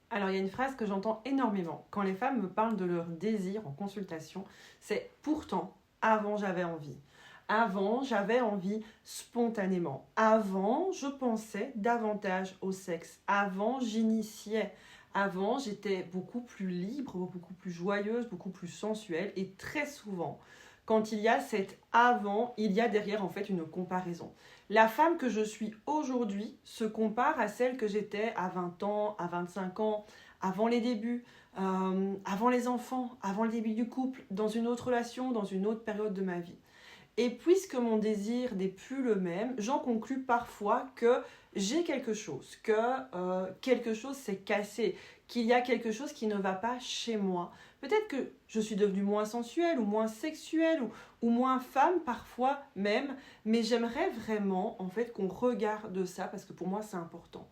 Alors, il y a une phrase que j'entends énormément quand les femmes me parlent de leur désir en consultation, c'est pourtant, avant j'avais envie. Avant, j'avais envie spontanément. Avant, je pensais davantage au sexe. Avant, j'initiais. Avant, j'étais beaucoup plus libre, beaucoup plus joyeuse, beaucoup plus sensuelle. Et très souvent, quand il y a cet avant, il y a derrière en fait une comparaison. La femme que je suis aujourd'hui se compare à celle que j'étais à 20 ans, à 25 ans, avant les débuts, avant les enfants, avant le début du couple, dans une autre relation, dans une autre période de ma vie. Et puisque mon désir n'est plus le même, j'en conclus parfois que j'ai quelque chose, que quelque chose s'est cassé, qu'il y a quelque chose qui ne va pas chez moi. Peut-être que je suis devenue moins sensuelle ou moins sexuelle ou moins femme parfois même, mais j'aimerais vraiment en fait qu'on regarde ça parce que pour moi c'est important.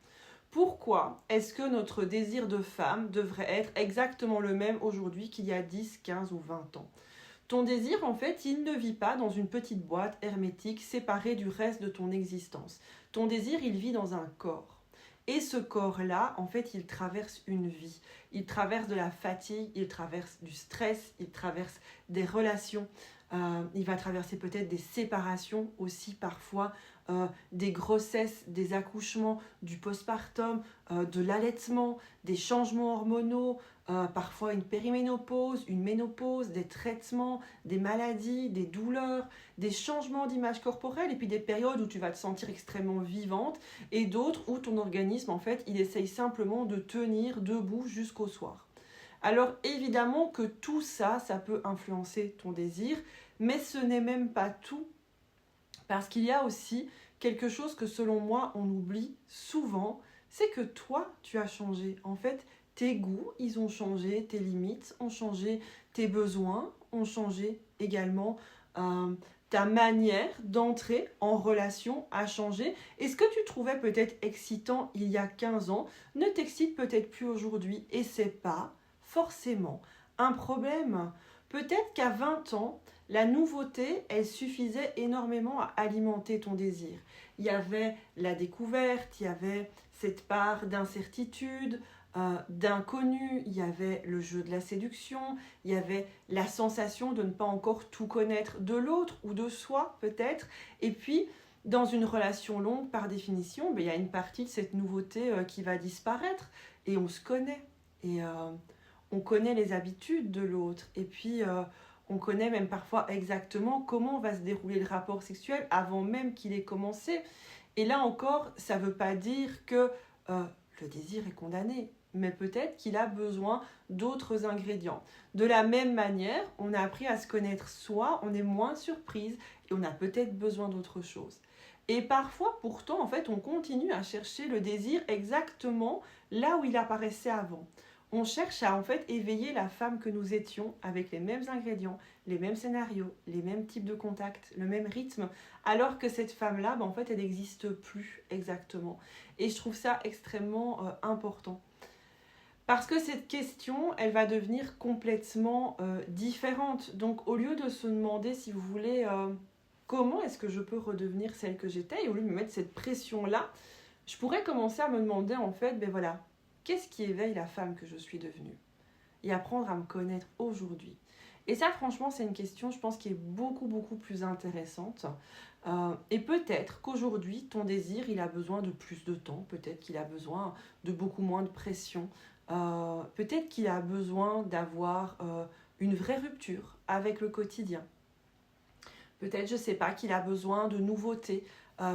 Pourquoi est-ce que notre désir de femme devrait être exactement le même aujourd'hui qu'il y a 10, 15 ou 20 ans? Ton désir, en fait, il ne vit pas dans une petite boîte hermétique séparée du reste de ton existence. Ton désir, il vit dans un corps. Et ce corps-là, en fait, il traverse une vie. Il traverse de la fatigue, il traverse du stress, il traverse des relations. Il va traverser peut-être des séparations aussi parfois, des grossesses, des accouchements, du postpartum, de l'allaitement, des changements hormonaux, parfois une périménopause, une ménopause, des traitements, des maladies, des douleurs, des changements d'image corporelle et puis des périodes où tu vas te sentir extrêmement vivante et d'autres où ton organisme en fait il essaye simplement de tenir debout jusqu'au soir. Alors évidemment que tout ça, ça peut influencer ton désir, mais ce n'est même pas tout parce qu'il y a aussi quelque chose que selon moi on oublie souvent, c'est que toi tu as changé. En fait, tes goûts, ils ont changé, tes limites ont changé, tes besoins ont changé également. Ta manière d'entrer en relation a changé. Et ce que tu trouvais peut-être excitant il y a 15 ans ne t'excite peut-être plus aujourd'hui. Et c'est pas forcément un problème. Peut-être qu'à 20 ans, la nouveauté, elle suffisait énormément à alimenter ton désir. Il y avait la découverte, il y avait cette part d'incertitude, d'inconnu, il y avait le jeu de la séduction, il y avait la sensation de ne pas encore tout connaître de l'autre ou de soi peut-être. Et puis, dans une relation longue, par définition, il y a une partie de cette nouveauté qui va disparaître et on se connaît. Et on connaît les habitudes de l'autre. Et puis, on connaît même parfois exactement comment va se dérouler le rapport sexuel avant même qu'il ait commencé. Et là encore, ça ne veut pas dire que le désir est condamné, mais peut-être qu'il a besoin d'autres ingrédients. De la même manière, on a appris à se connaître soi, on est moins surprise et on a peut-être besoin d'autre chose. Et parfois, pourtant, en fait, on continue à chercher le désir exactement là où il apparaissait avant. On cherche à en fait éveiller la femme que nous étions avec les mêmes ingrédients, les mêmes scénarios, les mêmes types de contacts, le même rythme, alors que cette femme-là, en fait, elle n'existe plus exactement. Et je trouve ça extrêmement important. Parce que cette question, elle va devenir complètement différente. Donc, au lieu de se demander, si vous voulez, comment est-ce que je peux redevenir celle que j'étais, et au lieu de me mettre cette pression-là, je pourrais commencer à me demander, en fait, ben voilà, qu'est-ce qui éveille la femme que je suis devenue? Et apprendre à me connaître aujourd'hui. Et ça, franchement, c'est une question, je pense, qui est beaucoup, beaucoup plus intéressante. Et peut-être qu'aujourd'hui, ton désir, il a besoin de plus de temps. Peut-être qu'il a besoin de beaucoup moins de pression. Peut-être qu'il a besoin d'avoir une vraie rupture avec le quotidien. Peut-être, je ne sais pas, qu'il a besoin de nouveautés.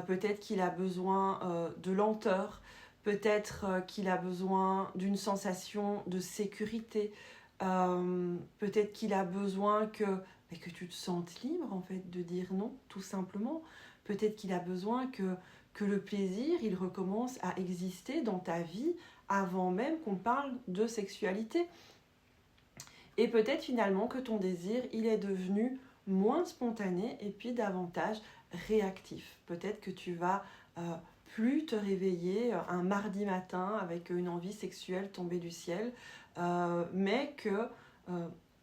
Peut-être qu'il a besoin de lenteur. Peut-être qu'il a besoin d'une sensation de sécurité. Peut-être qu'il a besoin que tu te sentes libre en fait de dire non, tout simplement. Peut-être qu'il a besoin que le plaisir, il recommence à exister dans ta vie avant même qu'on parle de sexualité. Et peut-être finalement que ton désir, il est devenu moins spontané et puis davantage réactif. Peut-être que tu vas plus te réveiller un mardi matin avec une envie sexuelle tombée du ciel, mais que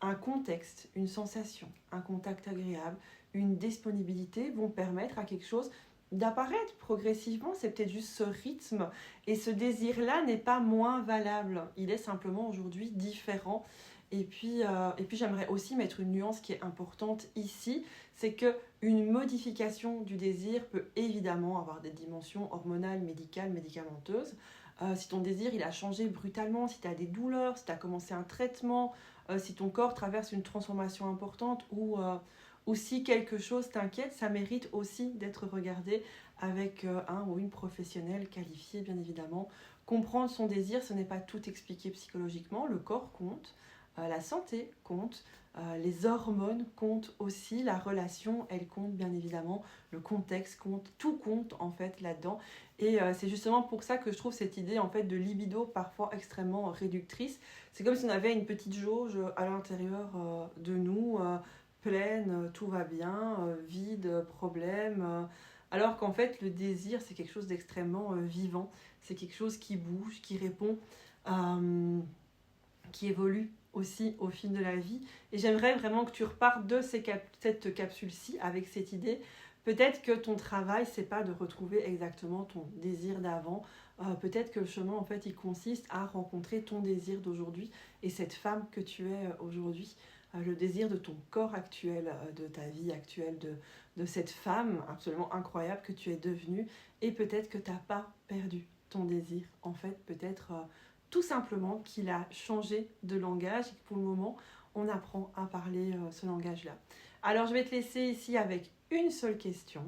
un contexte, une sensation, un contact agréable, une disponibilité vont permettre à quelque chose d'apparaître progressivement, c'est peut-être juste ce rythme. Et ce désir-là n'est pas moins valable. Il est simplement aujourd'hui différent. Et puis j'aimerais aussi mettre une nuance qui est importante ici, c'est qu'une modification du désir peut évidemment avoir des dimensions hormonales, médicales, médicamenteuses. Si ton désir il a changé brutalement, si tu as des douleurs, si tu as commencé un traitement, si ton corps traverse une transformation importante ou si quelque chose t'inquiète, ça mérite aussi d'être regardé avec un ou une professionnelle qualifiée, bien évidemment. Comprendre son désir, ce n'est pas tout expliquer psychologiquement, le corps compte. La santé compte, les hormones comptent aussi, la relation, elle compte bien évidemment, le contexte compte, tout compte en fait là-dedans. Et c'est justement pour ça que je trouve cette idée en fait de libido parfois extrêmement réductrice. C'est comme si on avait une petite jauge à l'intérieur de nous, pleine, tout va bien, vide, problème. Alors qu'en fait le désir c'est quelque chose d'extrêmement vivant, c'est quelque chose qui bouge, qui répond, qui évolue aussi au fil de la vie. Et j'aimerais vraiment que tu repartes de cette capsule-ci avec cette idée. Peut-être que ton travail, c'est pas de retrouver exactement ton désir d'avant. Peut-être que le chemin, en fait, il consiste à rencontrer ton désir d'aujourd'hui et cette femme que tu es aujourd'hui. Le désir de ton corps actuel, de ta vie actuelle, de cette femme absolument incroyable que tu es devenue. Et peut-être que tu n'as pas perdu ton désir. En fait, peut-être tout simplement qu'il a changé de langage et que pour le moment, on apprend à parler ce langage-là. Alors, je vais te laisser ici avec une seule question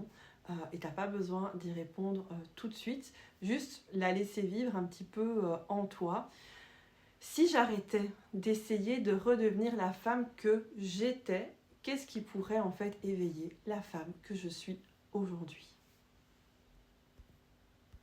et tu n'as pas besoin d'y répondre tout de suite. Juste la laisser vivre un petit peu en toi. Si j'arrêtais d'essayer de redevenir la femme que j'étais, qu'est-ce qui pourrait en fait éveiller la femme que je suis aujourd'hui ?